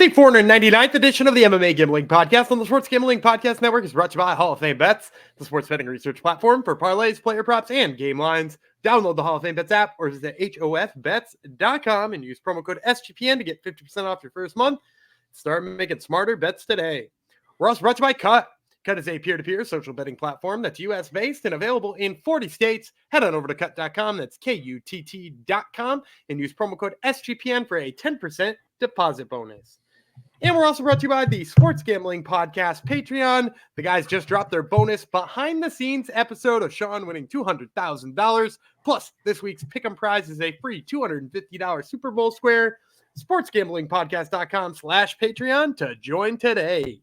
The 499th edition of the MMA Gambling Podcast on the Sports Gambling Podcast Network is brought to you by Hall of Fame Bets, the sports betting research platform for parlays, player props, and game lines. Download the Hall of Fame Bets app or visit hofbets.com and use promo code SGPN to get 50% off your first month. Start making smarter bets today. We're also brought to you by Cut. Cut is a peer-to-peer social betting platform that's US-based and available in 40 states. Head on over to cut.com, that's KUTT.com, and use promo code SGPN for a 10% deposit bonus. And we're also brought to you by the Sports Gambling Podcast Patreon. The guys just dropped their bonus behind-the-scenes episode of Sean winning $200,000. Plus, this week's pick'em prize is a free $250 Super Bowl square. SportsGamblingPodcast.com/Patreon to join today.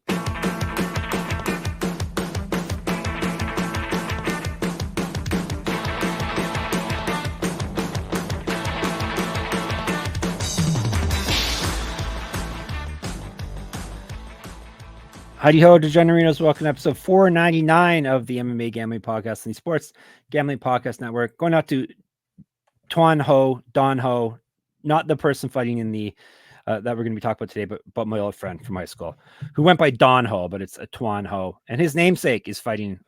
Howdy ho, degenerinos. Welcome to episode 499 of the MMA Gambling Podcast and the Sports Gambling Podcast Network. Going out to Don Ho, not the person fighting in the that we're going to be talking about today, but my old friend from high school who went by Don Ho, but it's a Tuan Ho, and his namesake is fighting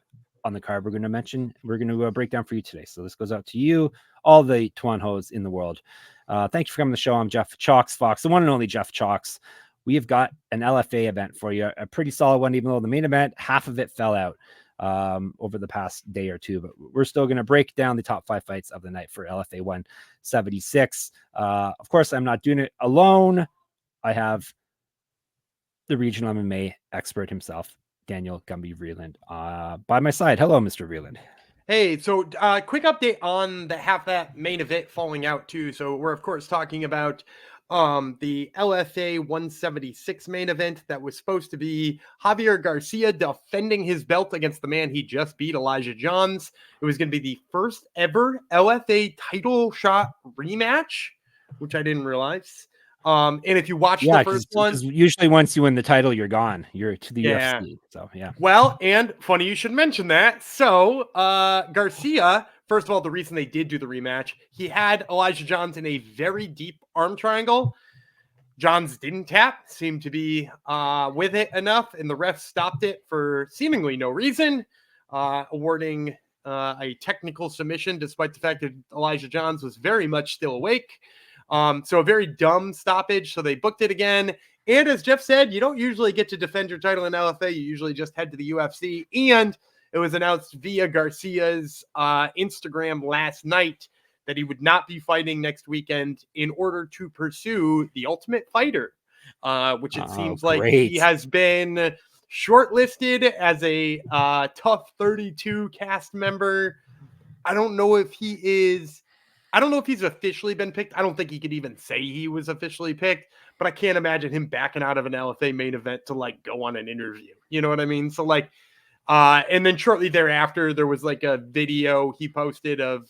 on the card we're going to break down for you today. So this goes out to you, all the Tuan Hos in the world. Thank you for coming to the show. I'm Jeff Chalks Fox, the one and only Jeff Chalks. We have got an LFA event for you, a pretty solid one, even though the main event, half of it fell out over the past day or two. But we're still going to break down the top 5 fights of the night for LFA 176. Of course, I'm not doing it alone. I have the regional MMA expert himself, Daniel Gumby Vreeland, by my side. Hello, Mr. Vreeland. Hey, so quick update on the half that main event falling out too. So we're of course talking about the LFA 176 main event that was supposed to be Javier Garcia defending his belt against the man he just beat, Elijah Johns. It was going to be the first ever LFA title shot rematch, which I didn't realize. And if you watch the first one, usually once you win the title, you're gone. You're to the UFC. So yeah. Well, and funny you should mention that. So Garcia, first of all, the reason they did do the rematch, he had Elijah Johns in a very deep arm triangle. Johns didn't tap, seemed to be with it enough, and the ref stopped it for seemingly no reason, awarding a technical submission, despite the fact that Elijah Johns was very much still awake. So a very dumb stoppage. So they booked it again. And as Jeff said, you don't usually get to defend your title in LFA. You usually just head to the UFC. And it was announced via Garcia's Instagram last night that he would not be fighting next weekend in order to pursue the Ultimate Fighter, which it seems like he has been shortlisted as a Tough 32 cast member. I don't know if he's officially been picked. I don't think he could even say he was officially picked, but I can't imagine him backing out of an LFA main event to like go on an interview. You know what I mean? So like, and then shortly thereafter, there was like a video he posted of,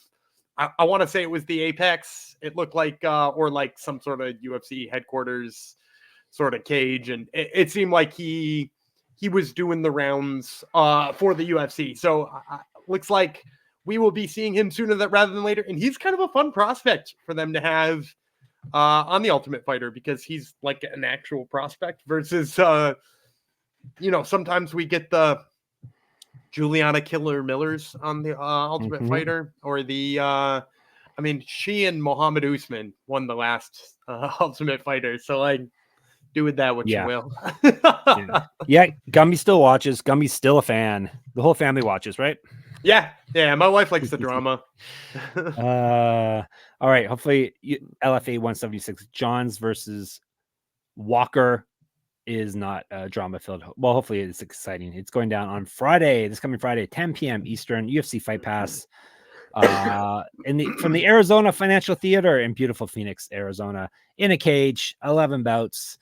I want to say it was the Apex. It looked like, or like some sort of UFC headquarters sort of cage. And it seemed like he was doing the rounds for the UFC. So looks like we will be seeing him sooner rather than later. And he's kind of a fun prospect for them to have on the Ultimate Fighter, because he's like an actual prospect versus, sometimes we get the Juliana Killer Millers on the Ultimate Fighter, or the, she and Muhammad Usman won the last Ultimate Fighter. So like, do with that what you will. Yeah, Gumby still watches. Gumby's still a fan. The whole family watches, right? Yeah. My wife likes the drama. All right. Hopefully, LFA 176 Johns versus Walker is not drama filled. Well, hopefully it's exciting. It's going down on Friday, this coming Friday, 10 p.m. Eastern, UFC Fight Pass. From the Arizona Financial Theater in beautiful Phoenix, Arizona, in a cage, 11 bouts.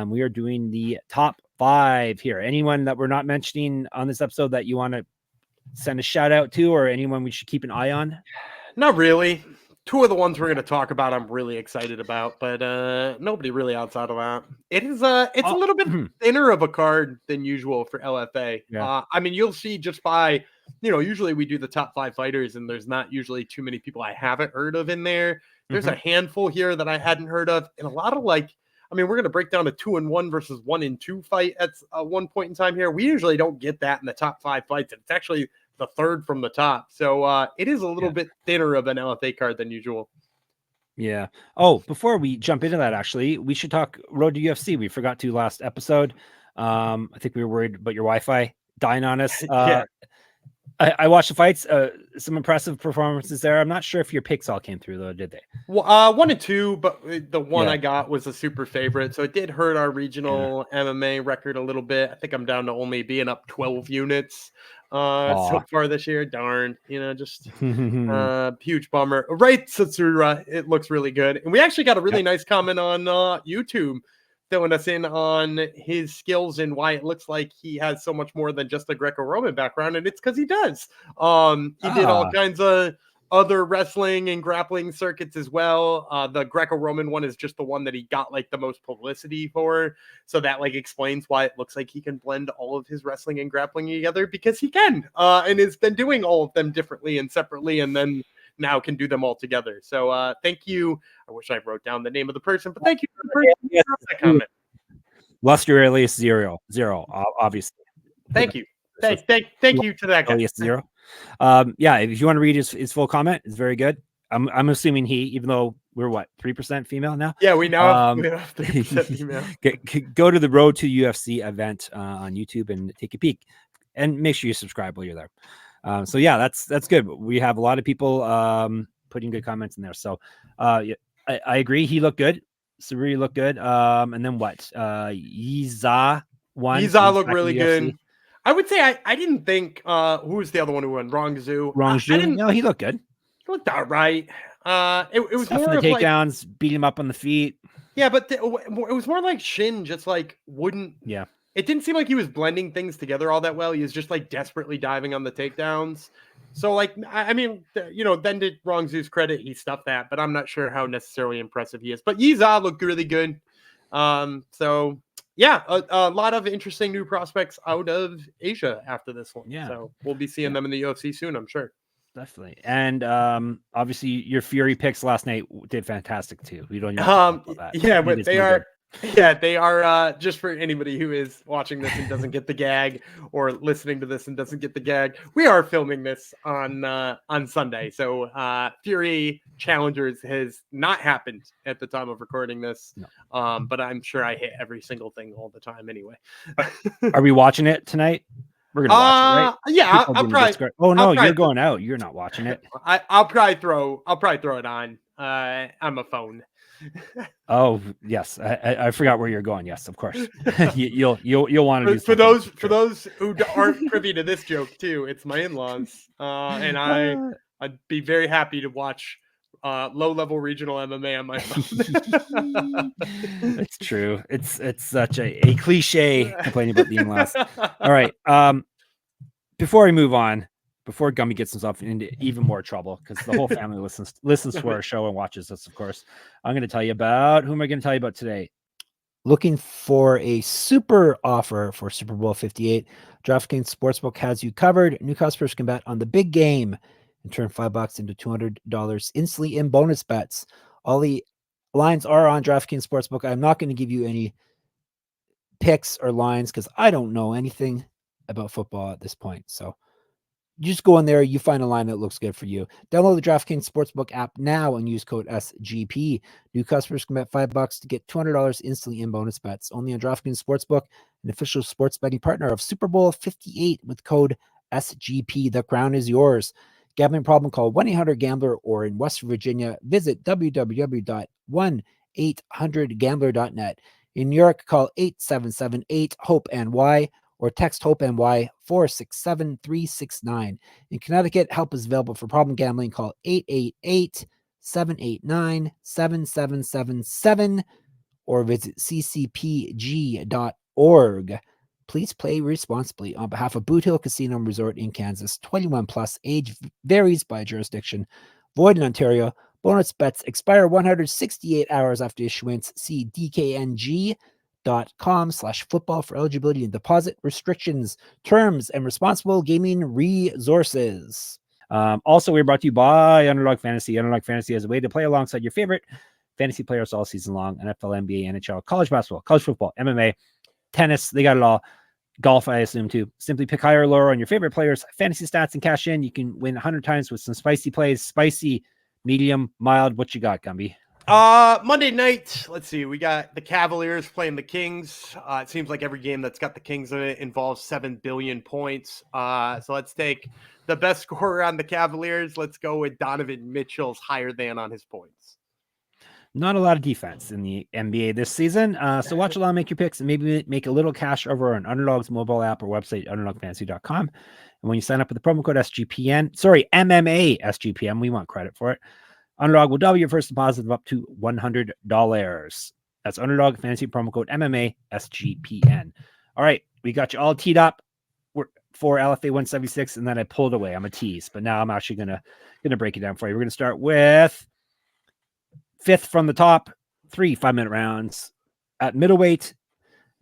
We are doing the top 5 here. Anyone that we're not mentioning on this episode that you want to send a shout out to, or anyone we should keep an eye on? Not really. 2 of the ones we're going to talk about I'm really excited about, but nobody really outside of that. It's a little bit thinner of a card than usual for LFA. Yeah. You'll see just by, usually we do the top 5 fighters, and there's not usually too many people I haven't heard of in there. There's a handful here that I hadn't heard of, and a lot of I mean, we're going to break down a 2-1 versus 1-2 fight at one point in time here. We usually don't get that in the top 5 fights. It's actually the third from the top. So it is a little bit thinner of an LFA card than usual. Yeah. Oh, before we jump into that, actually, we should talk Road to UFC. We forgot to last episode. I think we were worried about your Wi-Fi dying on us. Yeah. I watched the fights. Some impressive performances there. I'm not sure if your picks all came through though, did they? Well, 1 and 2, but the one I got was a super favorite, so it did hurt our regional MMA record a little bit. I think I'm down to only being up 12 units so far this year. Darn, just huge bummer. Right, Satsura, it looks really good, and we actually got a really nice comment on YouTube filling us in on his skills and why it looks like he has so much more than just a Greco-Roman background, and it's because he does. He did all kinds of other wrestling and grappling circuits as well. The Greco-Roman one is just the one that he got like the most publicity for, so that like explains why it looks like he can blend all of his wrestling and grappling together, because he can, and has been doing all of them differently and separately, and then now can do them all together. So thank you. I wish I wrote down the name of the person, but thank you for the person who wrote that comment. Luster Alias Zero, obviously. Thank you. Thank you to that guy. Alias Zero. Yeah, if you want to read his full comment, it's very good. I'm assuming he, even though we're 3% female now. Yeah, we now have 3% female. Go to the Road to UFC event on YouTube and take a peek, and make sure you subscribe while you're there. So yeah, that's good. We have a lot of people putting good comments in there. So I agree. He looked good. Sabri looked good. And then what? Yiza won. Yiza looked really good. I would say I didn't think who was the other one who won? Rongzhu. No, he looked good. He looked all right. It was more the of takedowns, beat him up on the feet. Yeah, but it was more like Shin just like wouldn't. Yeah. It didn't seem like he was blending things together all that well. He was just like desperately diving on the takedowns. So like, I mean, then to Rongzhu's credit, he stuffed that, but I'm not sure how necessarily impressive he is. But Yiza looked really good. So yeah, a lot of interesting new prospects out of Asia after this one. Yeah. So we'll be seeing them in the UFC soon, I'm sure. Definitely. And obviously your Fury picks last night did fantastic too. We don't even talk about that. Yeah, but they are. Yeah, they are, just for anybody who is watching this and doesn't get the gag, or listening to this and doesn't get the gag, we are filming this on Sunday. So Fury Challengers has not happened at the time of recording this. No. But I'm sure I hit every single thing all the time anyway. Are we watching it tonight? We're gonna watch it, right? Yeah, I'll probably. Oh no, you're going out. You're not watching it. I'll probably throw it on a phone. Oh yes, I forgot where you're going. Yes, of course. you'll want to do for those who aren't privy to this joke too. It's my in-laws, and I'd be very happy to watch low-level regional MMA on my phone. It's true. It's such a cliche complaining about the in-laws. All right. Before we move on, before Gummy gets himself into even more trouble, because the whole family listens to our show and watches us, of course, I'm going to tell you about, who am I going to tell you about today? Looking for a super offer for Super Bowl 58? DraftKings Sportsbook has you covered. New customers can bet on the big game and turn $5 into $200 instantly in bonus bets. All the lines are on DraftKings Sportsbook. I'm not going to give you any picks or lines because I don't know anything about football at this point. So you just go in there, you find a line that looks good for you. Download the DraftKings Sportsbook app now and use code SGP. New customers can bet $5 to get $200 instantly in bonus bets. Only on DraftKings Sportsbook, an official sports betting partner of Super Bowl 58 with code SGP. The crown is yours. Gambling problem? Call 1-800-GAMBLER, or in West Virginia, visit www.1800gambler.net. In New York, call 877-8-HOPE-NY or text HOPE-NY 467-369. In Connecticut, help is available for problem gambling. Call 888-789-7777 or visit ccpg.org. Please play responsibly. On behalf of Boot Hill Casino and Resort in Kansas, 21 plus, age varies by jurisdiction, void in Ontario. Bonus bets expire 168 hours after issuance. See dkng.com/football for eligibility and deposit restrictions, terms, and responsible gaming resources. Also, we're brought to you by Underdog Fantasy. Underdog Fantasy has a way to play alongside your favorite fantasy players all season long, NFL, NBA, NHL, college basketball, college football, MMA, tennis, they got it all. Golf, I assume too. Simply pick higher or lower on your favorite players' fantasy stats and cash in. You can win 100 times with some spicy plays. Spicy, medium, mild. What you got, Gumby? Monday night, let's see. We got the Cavaliers playing the Kings. It seems like every game that's got the Kings in it involves 7 billion points. So let's take the best scorer on the Cavaliers. Let's go with Donovan Mitchell's higher than on his points. Not a lot of defense in the NBA this season. So watch along, make your picks, and maybe make a little cash over on Underdog's mobile app or website, underdogfantasy.com. And when you sign up with the promo code MMA SGPN, we want credit for it. Underdog will double your first deposit of up to $100. That's Underdog Fantasy promo code MMA SGPN. All right, we got you all teed up for LFA 176, and then I pulled away. I'm a tease, but now I'm actually gonna break it down for you. We're gonna start with 5th from the top, 3 5-minute rounds at middleweight.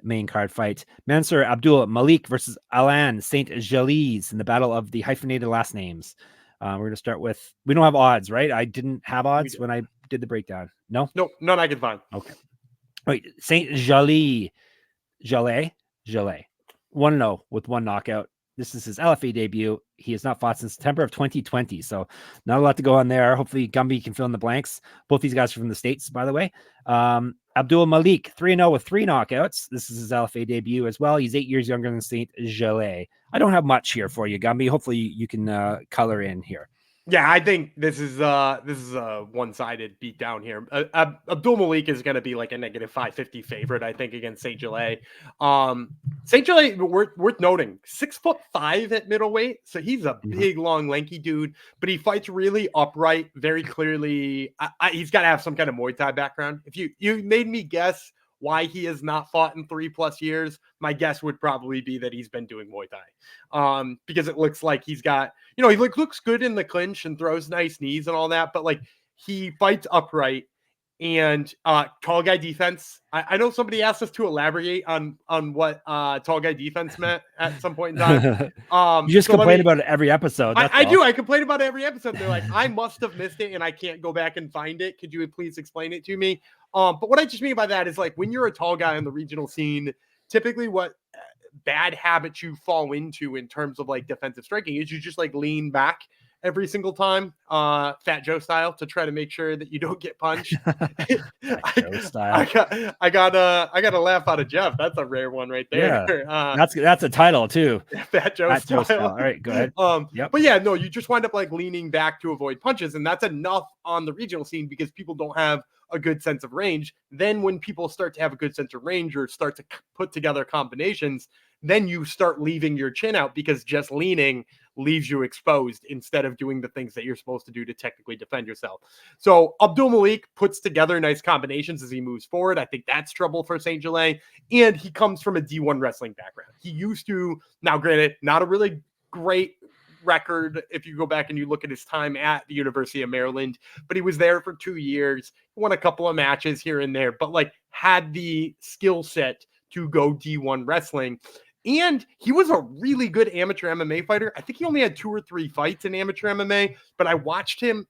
Main card fight: Mansur Abdul-Malik versus Allan St-Gelias in the battle of the hyphenated last names. We're going to start with, we don't have odds, right? I didn't have odds when I did the breakdown. No? Nope, none I can find. Okay. Wait, St-Gelias. Gelé. 1-0 with 1 knockout. This is his LFA debut. He has not fought since September of 2020, so not a lot to go on there. Hopefully Gumby can fill in the blanks. Both these guys are from the States, by the way. Abdul-Malik, 3-0 with 3 knockouts. This is his LFA debut as well. He's 8 years younger than St-Gelias. I don't have much here for you, Gumby. Hopefully you can color in here. Yeah, I think this is a one-sided beatdown here. Abdul-Malik is going to be like a negative 550 favorite, I think, against St-Gelias. St-Gelias, worth noting, 6'5" at middleweight, so he's a big, long, lanky dude. But he fights really upright, very clearly. He's got to have some kind of Muay Thai background. If you made me guess why he has not fought in 3+ years, my guess would probably be that he's been doing Muay Thai. Because it looks like he's got, he looks good in the clinch and throws nice knees and all that, but like he fights upright and tall guy defense. I know somebody asked us to elaborate on what tall guy defense meant at some point in time. You just complain about it every episode. I do. I complain about it every episode. They're like, I must have missed it and I can't go back and find it. Could you please explain it to me? But what I just mean by that is like when you're a tall guy in the regional scene, typically what bad habits you fall into in terms of like defensive striking is you just like lean back every single time, Fat Joe style, to try to make sure that you don't get punched. I got a laugh out of Jeff. That's a rare one right there. Yeah, that's a title too. Fat Joe style. All right, go ahead. But yeah, no, you just wind up like leaning back to avoid punches, and that's enough on the regional scene because people don't have a good sense of range. Then when people start to have a good sense of range or start to put together combinations, then you start leaving your chin out because just leaning leaves you exposed instead of doing the things that you're supposed to do to technically defend yourself. So Abdul-Malik puts together nice combinations as he moves forward. I think that's trouble for St-Gelias. And he comes from a D1 wrestling background. He used to, now granted, not a really great record if you go back and you look at his time at the University of Maryland, but he was there for 2 years, won a couple of matches here and there, but like had the skill set to go D1 wrestling. And he was a really good amateur MMA fighter. I think he only had 2 or 3 fights in amateur MMA, but I watched him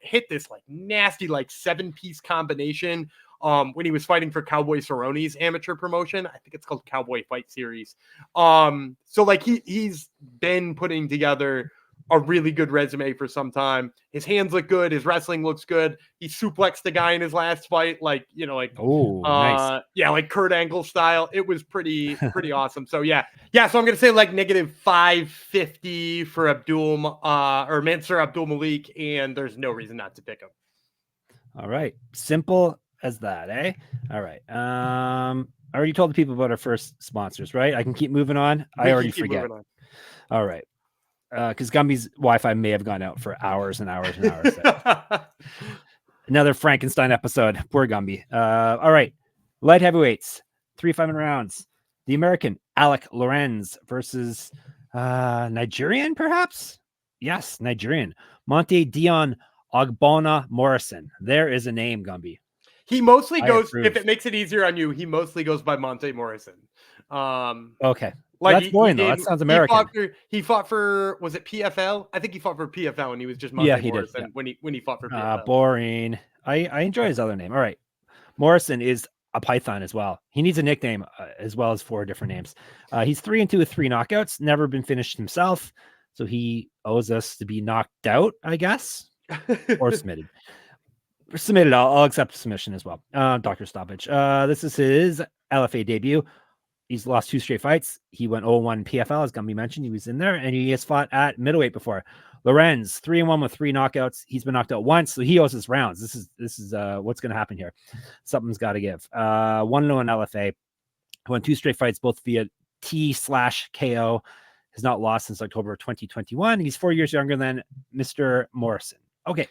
hit this like nasty, like 7-piece combination when he was fighting for Cowboy Cerrone's amateur promotion. I think it's called Cowboy Fight Series. So like he's been putting together a really good resume for some time. His hands look good. His wrestling looks good. He suplexed the guy in his last fight, like, nice. Yeah, like Kurt Angle style. It was pretty awesome. So yeah. So I'm gonna say like negative 550 for or Mansur Abdul-Malik, and there's no reason not to pick him. All right, simple as that, eh? All right. I already told the people about our first sponsors, right? I can keep moving on. I already forget. All right. Because Gumby's Wi-Fi may have gone out for hours and hours and hours. Another Frankenstein episode. Poor Gumby. All right. Light heavyweights. 3 5-minute rounds. The American Alik Lorenz versus Nigerian, perhaps? Yes, Nigerian. Monte Dion Ogbonna Morrison. There is a name, Gumby. He mostly goes, if it makes it easier on you, he mostly goes by Monte Morrison. Okay. Like that's boring though. That sounds American. He fought for, was it PFL? I think he fought for PFL and he was just Monte Morrison when he fought for PFL. Boring. I enjoy his other name. All right. Morrison is a Python as well. He needs a nickname as well as 4 different names. He's 3-2 with 3 knockouts, never been finished himself. So he owes us to be knocked out, I guess, or submitted. Submitted. I'll accept submission as well. Dr. Stoppage. This is his LFA debut. He's lost 2 straight fights. He went 0-1 PFL, as Gumby mentioned. He was in there, and he has fought at middleweight before. Lorenz, 3-1 with 3 knockouts. He's been knocked out once, so he owes his rounds. This is what's going to happen here. Something's got to give. 1-0 in LFA. Won 2 straight fights, both via T/KO. Has not lost since October of 2021. He's 4 years younger than Mr. Morrison. Okay.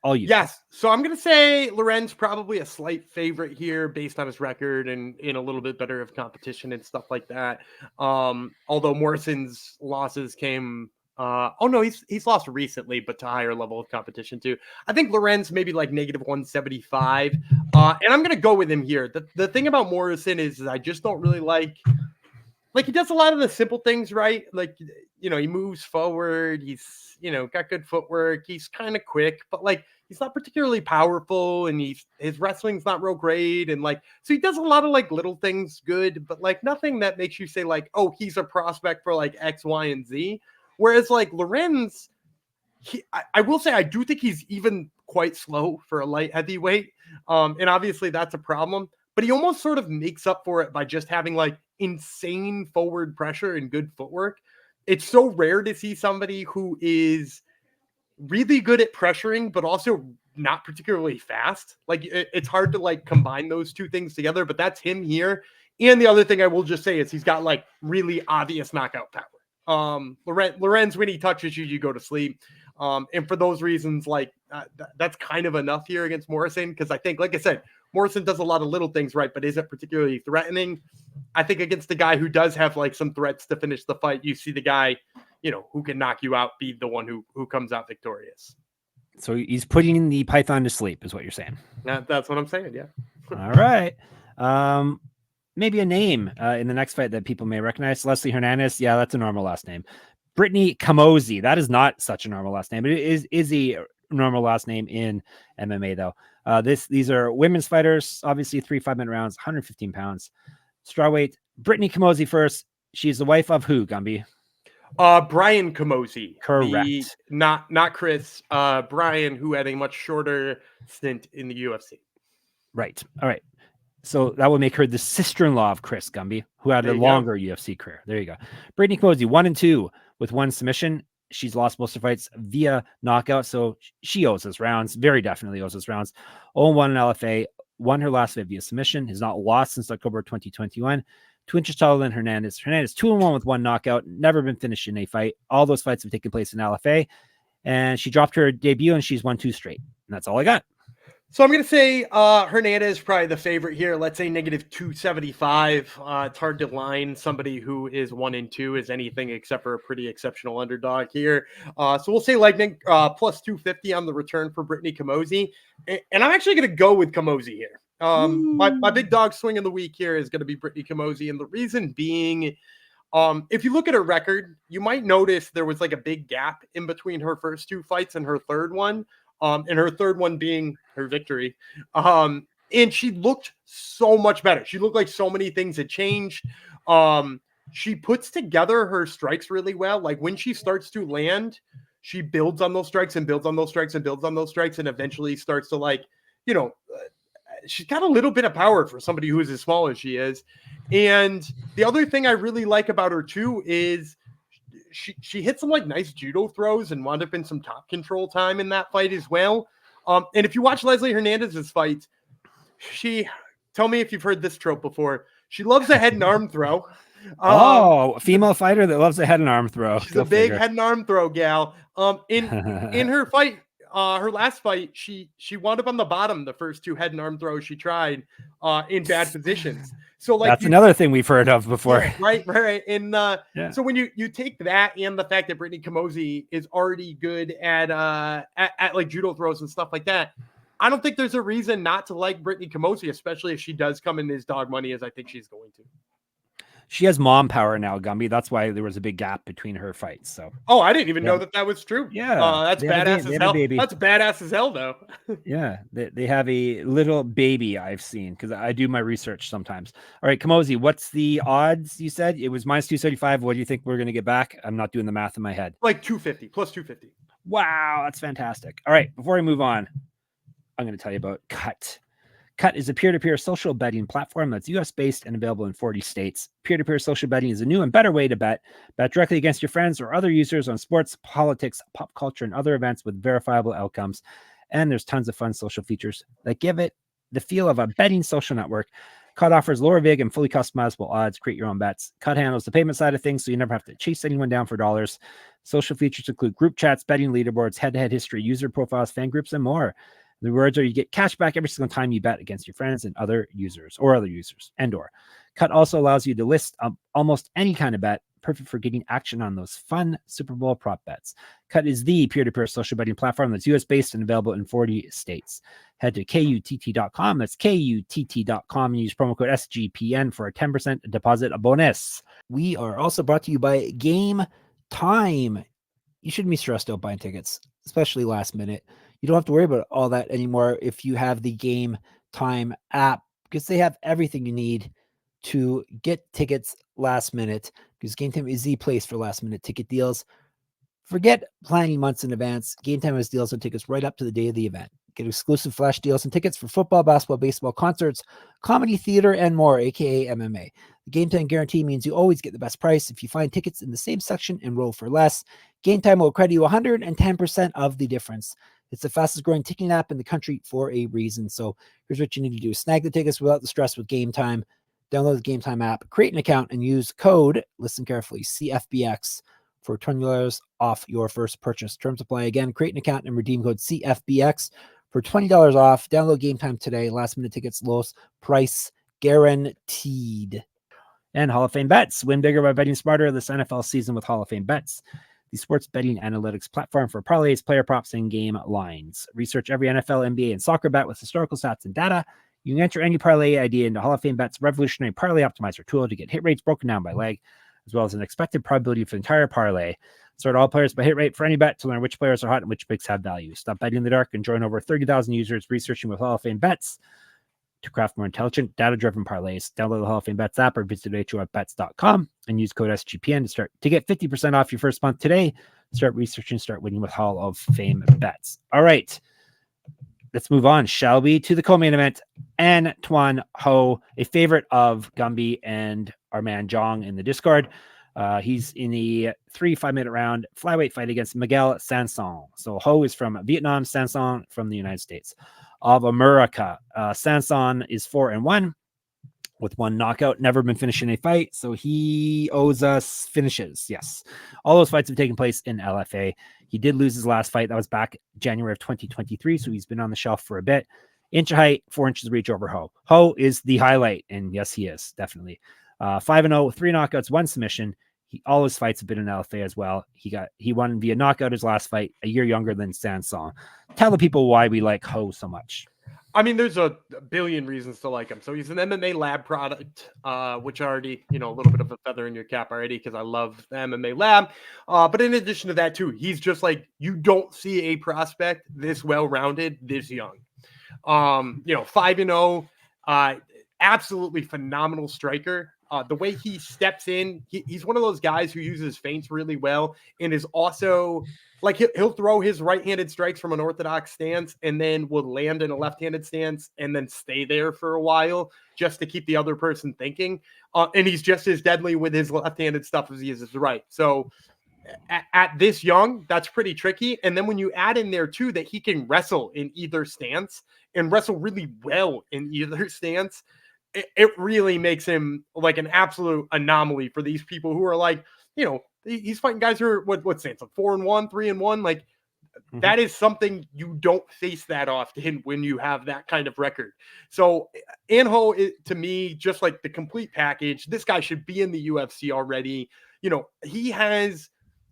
All you. Yes. So I'm going to say Lorenz probably a slight favorite here based on his record and in a little bit better of competition and stuff like that. Although Morrison's losses came, he's lost recently, but to higher level of competition too. I think Lorenz maybe like -175. And I'm going to go with him here. The thing about Morrison is I just don't really like he does a lot of the simple things right. Like, he moves forward. He's, got good footwork. He's kind of quick, but he's not particularly powerful, and his wrestling's not real great. And so he does a lot of little things good, but nothing that makes you say oh, he's a prospect for X, Y, and Z. Whereas Lorenz, I will say, I do think he's even quite slow for a light heavyweight. And obviously that's a problem, but he almost sort of makes up for it by just having insane forward pressure and good footwork. It's so rare to see somebody who is really good at pressuring, but also not particularly fast. It's hard to combine those two things together, but that's him here. And the other thing I will just say is he's got really obvious knockout power. Lorenz, when he touches you, you go to sleep. And for those reasons, that's kind of enough here against Morrison. Cause I think, like I said, Morrison does a lot of little things right, but isn't particularly threatening. I think against the guy who does have some threats to finish the fight, you see the guy, who can knock you out, be the one who comes out victorious. So he's putting the Python to sleep, is what you're saying. That's what I'm saying. Yeah. All right. Maybe a name in the next fight that people may recognize. Leslie Hernandez. Yeah, that's a normal last name. Birttany Camozzi. That is not such a normal last name, but it is a normal last name in MMA though. These are women's fighters, obviously 3 5-minute rounds, 115 pounds. Strawweight. Birttany Camozzi first. She's the wife of who, Gumby? Brian Camozzi. Correct. Not Chris. Brian, who had a much shorter stint in the UFC. Right. All right. So that would make her the sister-in-law of Chris, Gumby, who had a longer UFC career. There you go. Birttany Camozzi, 1-2 with 1 submission. She's lost most of her fights via knockout, so she owes us rounds. Very definitely owes us rounds. 0-1 in LFA. Won her last fight via submission. Has not lost since October 2021. 2 inches taller than Hernandez. Hernandez 2-1 with 1 knockout. Never been finished in a fight. All those fights have taken place in LFA. And she dropped her debut, and she's won 2 straight. And that's all I got. So I'm going to say Hernandez is probably the favorite here. Let's say -275. It's hard to line somebody who is 1-2 as anything except for a pretty exceptional underdog here. So we'll say plus 250 on the return for Birttany Camozzi. And I'm actually going to go with Camozzi here. My big dog swing of the week here is going to be Birttany Camozzi. And the reason being, if you look at her record, you might notice there was a big gap in between her first 2 fights and her third one. And her third one being her victory. And she looked so much better. She looked like so many things had changed. She puts together her strikes really well. When she starts to land, she builds on those strikes and builds on those strikes and builds on those strikes and eventually starts to she's got a little bit of power for somebody who is as small as she is. And the other thing I really like about her too is she hit some nice judo throws and wound up in some top control time in that fight as well. And if you watch Leslie Hernandez's fights, tell me if you've heard this trope before. She loves a head and arm throw. A female fighter that loves a head and arm throw. She's a big head and arm throw gal. In her fight, her last fight, she wound up on the bottom the first 2 head and arm throws she tried in bad positions. So that's another thing we've heard of before. Yeah, right. And so when you take that and the fact that Birttany Camozzi is already good at judo throws and stuff like that, I don't think there's a reason not to like Birttany Camozzi, especially if she does come in as dog money as I think she's going to. She has mom power now, Gumby. That's why there was a big gap between her fights. So Oh, I didn't even know that was true. Yeah, That's they have badass they as have a hell. baby. That's badass as hell, though. Yeah, they have a little baby I've seen because I do my research sometimes. All right, Camozzi, what's the odds you said? It was minus 275. What do you think we're going to get back? I'm not doing the math in my head. Like 250, plus 250. Wow, that's fantastic. All right, before I move on, I'm going to tell you about Cut. Cut is a peer-to-peer social betting platform that's US-based and available in 40 states. Peer-to-peer social betting is a new and better way to bet. Bet directly against your friends or other users on sports, politics, pop culture, and other events with verifiable outcomes. And there's tons of fun social features that give it the feel of a betting social network. Cut offers lower vig and fully customizable odds. Create your own bets. Cut handles the payment side of things, so you never have to chase anyone down for dollars. Social features include group chats, betting leaderboards, head-to-head history, user profiles, fan groups, and more. The rewards are you get cash back every single time you bet against your friends and other users. And/or Cut also allows you to list almost any kind of bet, perfect for getting action on those fun Super Bowl prop bets. Cut is the peer-to-peer social betting platform that's US-based and available in 40 states. Head to KUTT.com. That's KUTT.com and use promo code SGPN for a 10% deposit bonus. We are also brought to you by Game Time. You shouldn't be stressed out buying tickets, especially last minute. You don't have to worry about all that anymore if you have the Game Time app, because they have everything you need to get tickets last minute, because Game Time is the place for last minute ticket deals. Forget planning months in advance. Game Time has deals on tickets right up to the day of the event. Get exclusive flash deals and tickets for football, basketball, baseball, concerts, comedy, theater, and more, aka MMA. The Game Time guarantee means you always get the best price. If you find tickets in the same section, enroll for less. Game Time will credit you 110% of the difference. It's the fastest growing ticketing app in the country for a reason. So here's what you need to do. Snag the tickets without the stress with Game Time. Download the Game Time app, create an account, and use code, listen carefully, CFBX for $20 off your first purchase. Terms apply. Again, create an account and redeem code CFBX for $20 off. Download Game Time today. Last minute tickets, lowest price guaranteed. And Hall of Fame bets. Win bigger by betting smarter this NFL season with Hall of Fame bets, the sports betting analytics platform for parlays, player props, and game lines. Research every NFL, NBA, and soccer bet with historical stats and data. You can enter any parlay idea into Hall of Fame Bet's revolutionary parlay optimizer tool to get hit rates broken down by leg, as well as an expected probability for the entire parlay. Sort all players by hit rate for any bet to learn which players are hot and which picks have value. Stop betting in the dark and join over 30,000 users researching with Hall of Fame Bets to craft more intelligent, data-driven parlays. Download the Hall of Fame Bets app or visit HOFBets.com and use code SGPN to get 50% off your first month today. Start researching, start winning with Hall of Fame Bets. All right, let's move on, shall we, to the co-main event. Antoine Ho, a favorite of Gumby and our man Jong in the Discord. He's in the 3 5-minute round flyweight fight against Miguel Sanson. So Ho is from Vietnam, Sanson from the United States of America. Sanson is 4-1 with 1 knockout, never been finished in a fight, so he owes us finishes. Yes, all those fights have taken place in LFA. He did lose his last fight. That was back January of 2023, so he's been on the shelf for a bit. Inch of height, 4 inches of reach over Ho. Ho is the highlight, and yes, he is, definitely. 5-0, 3 knockouts, 1 submission. All his fights have been in LFA as well. He won via knockout his last fight, a year younger than Sanson. Tell the people why we like Ho so much. I mean, there's a billion reasons to like him. So he's an MMA lab product, which already, a little bit of a feather in your cap already, because I love the MMA lab. But in addition to that, too, he's just like, you don't see a prospect this well-rounded, this young. 5-0, absolutely phenomenal striker. The way he steps in, he's one of those guys who uses feints really well and is also like he'll throw his right-handed strikes from an orthodox stance and then will land in a left-handed stance and then stay there for a while just to keep the other person thinking. And he's just as deadly with his left-handed stuff as he is his right. So at this young, that's pretty tricky. And then when you add in there too that he can wrestle in either stance and wrestle really well in either stance, it really makes him like an absolute anomaly for these people who are like, he's fighting guys who are what stance, like 4-1, 3-1. Like that is something you don't face that often when you have that kind of record. So Anho, to me, just like the complete package. This guy should be in the UFC already. He has,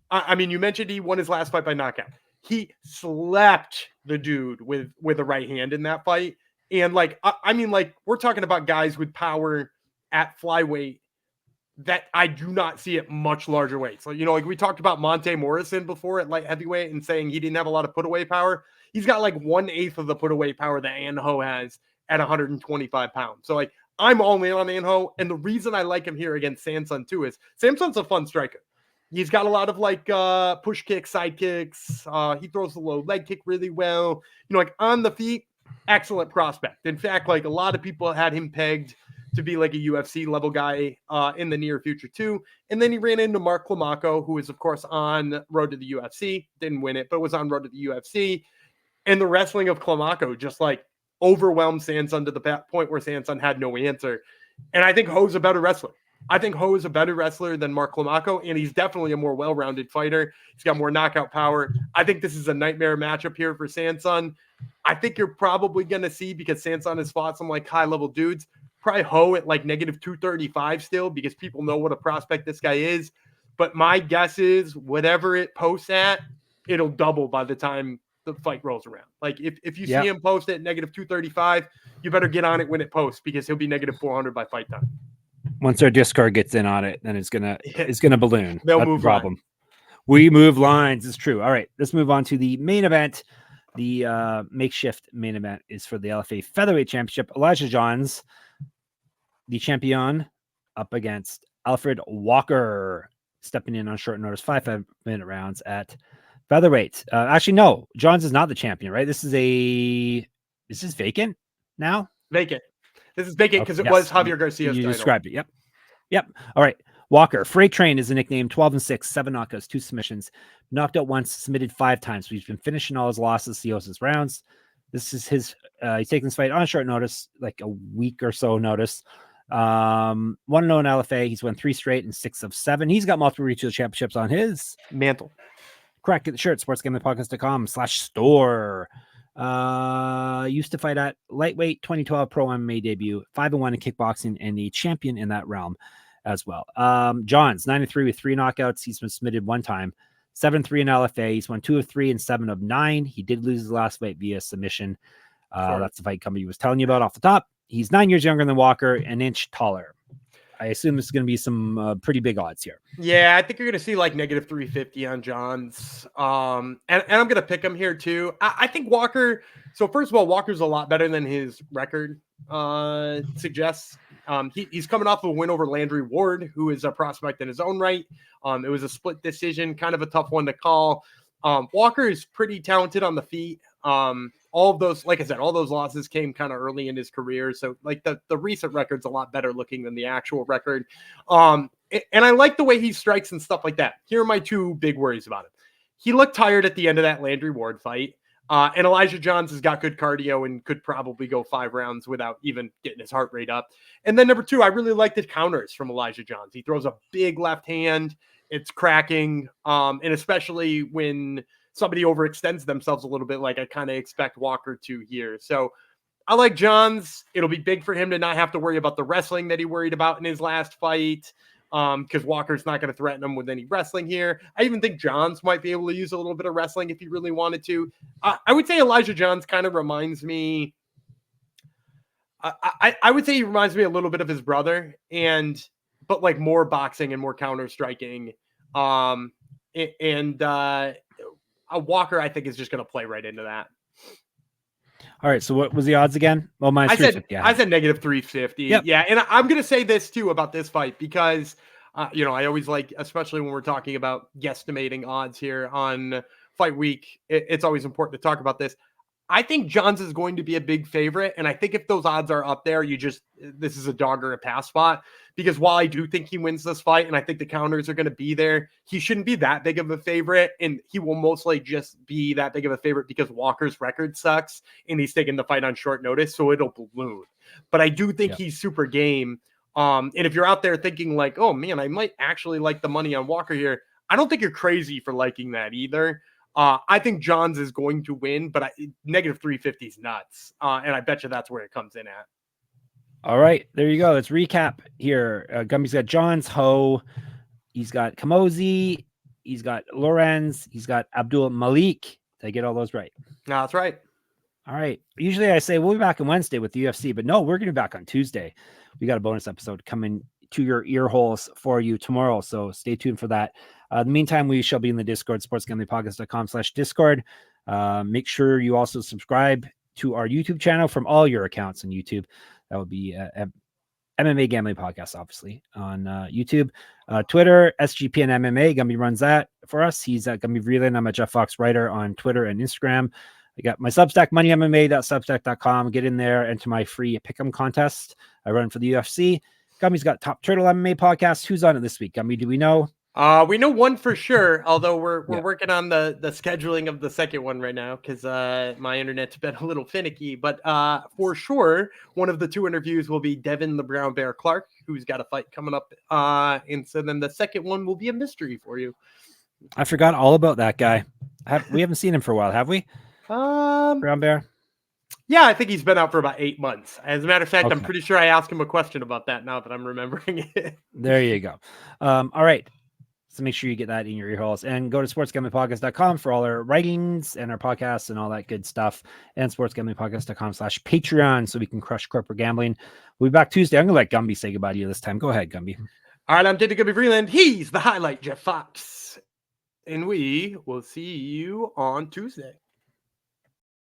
I mean, you mentioned he won his last fight by knockout. He slapped the dude with a right hand in that fight. And like, I mean, like we're talking about guys with power at flyweight that I do not see at much larger weights. So, like we talked about Monte Morrison before at light heavyweight and saying he didn't have a lot of put away power. He's got like 1/8 of the put away power that Anho has at 125 pounds. So like I'm all in on Anho. And the reason I like him here against Sanson too is Sanson's a fun striker. He's got a lot of like push kicks, side kicks. He throws the low leg kick really well. Like on the feet, excellent prospect. In fact, like a lot of people had him pegged to be like a UFC level guy in the near future too. And then he ran into Mark Climaco, who is of course on road to the UFC. Didn't win it, but was on road to the UFC. And the wrestling of Climaco just like overwhelmed Sanson to the point where Sanson had no answer. And I think Ho's a better wrestler. I think Ho is a better wrestler than Mark Climaco, and he's definitely a more well-rounded fighter. He's got more knockout power. I think this is a nightmare matchup here for Sanson. I think you're probably going to see, because Sanson has fought some like high-level dudes, probably Ho at like -235 still, because people know what a prospect this guy is. But my guess is whatever it posts at, it'll double by the time the fight rolls around. Like if you see him post at -235, you better get on it when it posts, because he'll be -400 by fight time. Once our Discord gets in on it, then it's gonna balloon. They'll That's move the problem. We move lines. It's true. All right, let's move on to the main event. The makeshift main event is for the LFA Featherweight Championship. Elijah Johns, the champion, up against Alfred Walker, stepping in on short notice, 5-minute rounds at featherweight. Actually, no, Johns is not the champion, right? This is vacant now. Vacant. This is vacant because it was Javier Garcia's title. Described it. Yep. All right. Walker, Freight Train is the nickname. 12-6, 7 knockouts, 2 submissions. Knocked out once, submitted 5 times. So he's been finishing all his losses, CEO's rounds. This is his. He's taking this fight on short notice, like a week or so notice. 1-0 in LFA. He's won 3 straight and 6 of 7. He's got multiple regional championships on his mantle. Correct. Get the shirt. sportsgamblingpodcast.com/store. Used to fight at lightweight, 2012 pro MMA debut, 5-1 in kickboxing, and the champion in that realm as well. Johns 9-3 with 3 knockouts. He's been submitted 1 time, 7-3 in LFA. He's won 2 of 3 and 7 of 9. He did lose his last fight via submission. That's the fight company was telling you about off the top. He's 9 years younger than Walker, an inch taller. I assume this is going to be some pretty big odds here. Yeah, I think you're going to see like -350 on Johns. And I'm going to pick him here too. I think Walker. So first of all, Walker's a lot better than his record suggests. He's coming off of a win over Landry Ward, who is a prospect in his own right. It was a split decision, kind of a tough one to call. Walker is pretty talented on the feet. All of those, like I said, all those losses came kind of early in his career. So like the recent record's a lot better looking than the actual record. And I like the way he strikes and stuff like that. Here are my 2 big worries about him. He looked tired at the end of that Landry Ward fight. And Elijah Johns has got good cardio and could probably go 5 rounds without even getting his heart rate up. And then number 2, I really like the counters from Elijah Johns. He throws a big left hand. It's cracking. And especially when somebody overextends themselves a little bit, like I kind of expect Walker to here. So I like Johns. It'll be big for him to not have to worry about the wrestling that he worried about in his last fight, because Walker's not going to threaten him with any wrestling here. I even think Johns might be able to use a little bit of wrestling if he really wanted to. I would say Elijah Johns kind of reminds me. I would say he reminds me a little bit of his brother, but like more boxing and more counter striking. Walker, I think, is just going to play right into that. All right. So what was the odds again? Well, I said -350. Yep. Yeah. And I'm going to say this too about this fight, because, I always like, especially when we're talking about guesstimating odds here on fight week, it's always important to talk about this. I think Johns is going to be a big favorite. And I think if those odds are up there, this is a dog or a pass spot, because while I do think he wins this fight and I think the counters are going to be there, he shouldn't be that big of a favorite. And he will mostly just be that big of a favorite because Walker's record sucks and he's taking the fight on short notice. So it'll balloon, but I do think he's super game. And if you're out there thinking like, oh man, I might actually like the money on Walker here, I don't think you're crazy for liking that either. I think Johns is going to win, but -350 is nuts. And I bet you that's where it comes in at. All right, there you go. Let's recap here. Gumby's got Johns, Ho. He's got Camozzi. He's got Lorenz. He's got Abdul-Malik. Did I get all those right? No, that's right. All right. Usually I say we'll be back on Wednesday with the UFC, but no, we're going to be back on Tuesday. We got a bonus episode coming to your ear holes for you tomorrow. So stay tuned for that. In the meantime, we shall be in the Discord, sportsgamblingpodcast.com/Discord. Make sure you also subscribe to our YouTube channel from all your accounts on YouTube. That would be MMA Gambling Podcast, obviously, on YouTube. Twitter, SGPN MMA. Gumby runs that for us. He's at Gumby Vreeland. I'm a Jeff Fox writer on Twitter and Instagram. I got my Substack, moneymma.substack.com. Get in there, enter my free pick'em contest. I run for the UFC. Gumby's got Top Turtle MMA podcast. Who's on it this week? Gumby, do we know? We know one for sure, although we're working on the scheduling of the second one right now because my internet's been a little finicky. But for sure, one of the two interviews will be Devin the Brown Bear Clark, who's got a fight coming up. And so then the second one will be a mystery for you. I forgot all about that guy. We haven't seen him for a while, have we? Brown Bear? Yeah, I think he's been out for about 8 months. As a matter of fact, Okay. I'm pretty sure I asked him a question about that now that I'm remembering it. There you go. All right. So make sure you get that in your ear holes and go to sportsgamblingpodcast.com for all our writings and our podcasts and all that good stuff. And sportsgamblingpodcast.com/Patreon so we can crush corporate gambling. We'll be back Tuesday. I'm going to let Gumby say goodbye to you this time. Go ahead, Gumby. All right, I'm Gumby Vreeland. He's the highlight, Jeff Fox. And we will see you on Tuesday.